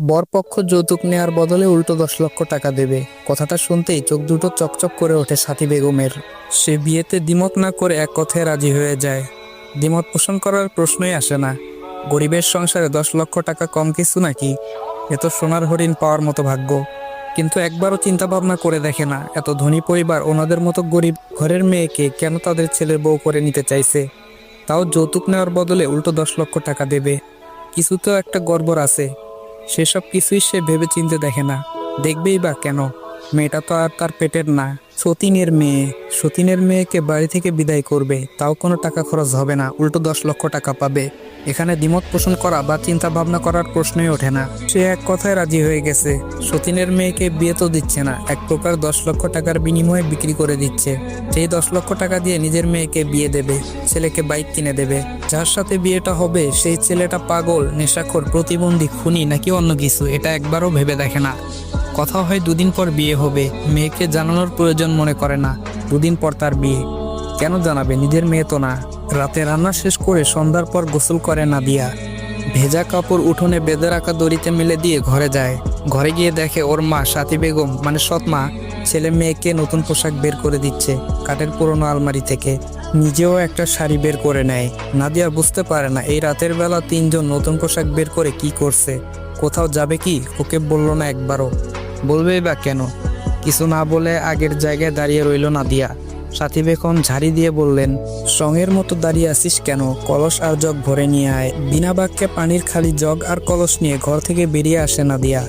বরপক্ষ যৌতুক নেয়ার বদলে উল্টো 10 লক্ষ টাকা দেবে। কথাটা শুনতেই চোখ দুটো চকচক করে ওঠে সাথী বেগমের। সে বিয়েতে দ্বিমত না করে এক কথায় রাজি হয়ে যায়। দ্বিমত পোষণ করার প্রশ্নই আসে না। গরিবের সংসারে 10 লক্ষ টাকা কম কিছু নাকি? এ তো সোনার হরিণ পাওয়ার মতো ভাগ্য। কিন্তু একবারও চিন্তা ভাবনা করে দেখে না, এত ধনী পরিবার ওনাদের মতো গরিব ঘরের মেয়েকে কেন তাদের ছেলের বউ করে নিতে চাইছে। তাও যৌতুক নেওয়ার বদলে উল্টো 10 লক্ষ টাকা দেবে। কিছু তো একটা গড়বড় আছে। সেসব কিছুই সে ভেবে চিন্তে দেখে না। দেখবেই বা কেন? মেয়েটা তো আর তার পেটের না, সতীনের মেয়ে। সতীনের মেয়েকে বাড়ি থেকে বিদায় করবে, তাও কোনো টাকা খরচ হবে না, উল্টো 10 লক্ষ টাকা পাবে। এখানে দ্বিমত পোষণ করা বা চিন্তা ভাবনা করার প্রশ্নই ওঠে না। সে এক কথায় রাজি হয়ে গেছে। সতীনের মেয়েকে বিয়ে তো দিচ্ছে না, এক প্রকার 10 লক্ষ টাকার বিনিময়ে বিক্রি করে দিচ্ছে। সেই 10 লক্ষ টাকা দিয়ে নিজের মেয়েকে বিয়ে দেবে, ছেলেকে বাইক কিনে দেবে। যার সাথে বিয়েটা হবে সেই ছেলেটা পাগল, নেশাখোর, প্রতিবন্ধী, খুনি নাকি অন্য কিছু, এটা একবারও ভেবে দেখে না। কথা হয় দুদিন পর বিয়ে হবে, মেয়েকে জানানোর প্রয়োজন মনে করে না। দুদিন পর তার বিয়ে। কেন জানাবে? নিজের মেয়ে তো না। রাতে রান্না শেষ করে সন্ধ্যার পর গোসল করে নাদিয়া। ভেজা কাপড় উঠোনে বেঁধে রাখা দড়িতে মেলে দিয়ে ঘরে যায়। ঘরে গিয়ে দেখে ওর মা সাথী বেগম মানে সৎ মা ছেলে মেয়েকে নতুন পোশাক বের করে দিচ্ছে কাঠের পুরোনো আলমারি থেকে। নিজেও একটা শাড়ি বের করে নেয়। নাদিয়া বুঝতে পারে না এই রাতের বেলা তিনজন নতুন পোশাক বের করে কি করছে। কোথাও যাবে কি? ওকে বলল না একবারও। বলবেই বা কেন? কিছু না বলে আগের জায়গায় দাঁড়িয়ে রইল নাদিয়া। সাথী বেগম ঝাড়ি দিয়ে বললেন, সঙের মতো দাঁড়িয়ে আছিস কেন? কলস আর জগ ভরে নিয়ে আয়। বিনা বাক্যে পানির খালি জগ আর কলস নিয়ে ঘর থেকে বেরিয়ে আসে নাদিয়া।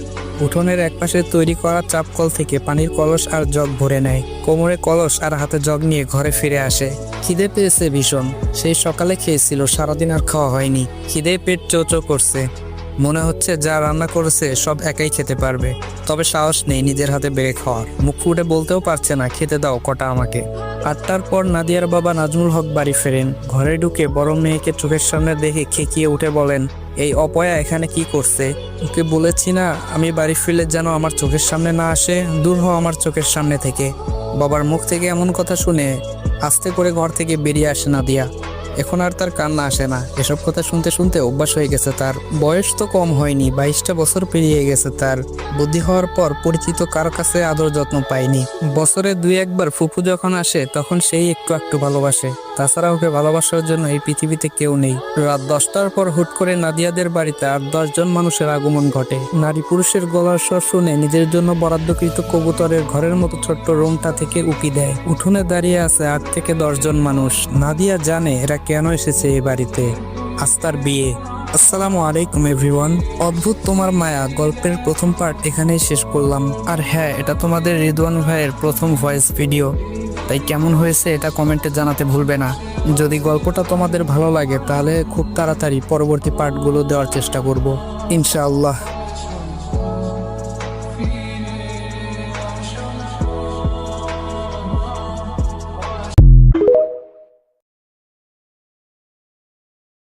উঠোনের একপাশে তৈরি করা চাপকল থেকে পানির কলস আর জগ ভরে নেয়। কোমরে কলস আর হাতে জগ নিয়ে ঘরে ফিরে আসে। খিদে পেয়েছে ভীষণ। সেই সকালে খেয়েছিল, সারাদিন আর খাওয়া হয়নি। খিদে পেট চোচো করছে। মনে হচ্ছে যা রান্না করেছে সব একাই খেতে পারবে, তবে সাহস নেই নিজের হাতে বেড়ে খাওয়ার। মুখ ফুটে বলতেও পারছে না, খেতে দাও কটা আমাকে। 8টার পর নাদিয়ার বাবা নাজমুল হক বাড়ি ফেরেন। ঘরে ঢুকে বড় মেয়েকে চোখের সামনে দেখে খেকিয়ে উঠে বলেন, এই অপয়া এখানে কি করছে? ওকে বলেছি না আমি বাড়ি ফিরলে যেন আমার চোখের সামনে না আসে, দূর হও আমার চোখের সামনে থেকে। বাবার মুখ থেকে এমন কথা শুনে আস্তে করে ঘর থেকে বেরিয়ে আসে নাদিয়া। এখন আর তার কান্না আসে না। এসব কথা শুনতে শুনতে অভ্যাস হয়ে গেছে তার। বয়স তো কম হয়নি, 22টা বছর পেরিয়ে গেছে তার। বুদ্ধি হওয়ার পর পরিচিত কারো কাছে আদর যত্ন পায়নি। বছরে 2-1বার ফুফু যখন আসে তখন সেই একটু ভালোবাসে। তাছাড়া ওকে ভালোবাসার জন্য এই পৃথিবীতে কেউ নেই। রাত 10টার পর হুট করে নাদিয়াদের বাড়িতে 8-10 জন মানুষের আগমন ঘটে। নারী পুরুষের গলার স্বর শুনে নিজের জন্য বরাদ্দকৃত কবুতরের ঘরের মতো ছোট্ট রুমটা থেকে উকি দেয়। উঠোনে দাঁড়িয়ে আছে 8 থেকে 10 জন মানুষ। নাদিয়া জানে এরা কেন এসেছে এই বাড়িতে। আজ তার বিয়ে। আসসালামু আলাইকুম এভরিওয়ান। অদ্ভুত তোমার মায়া গল্পের প্রথম পার্ট এখানেই শেষ করলাম। আর হ্যাঁ, এটা তোমাদের রিদওয়ান ভাইয়ের প্রথম ভয়েস ভিডিও, তাই কেমন হয়েছে এটা কমেন্টে জানাতে ভুলবে না। যদি গল্পটা তোমাদের ভালো লাগে তাহলে খুব তাড়াতাড়ি পরবর্তী পার্টগুলো দেওয়ার চেষ্টা করব ইনশাআল্লাহ।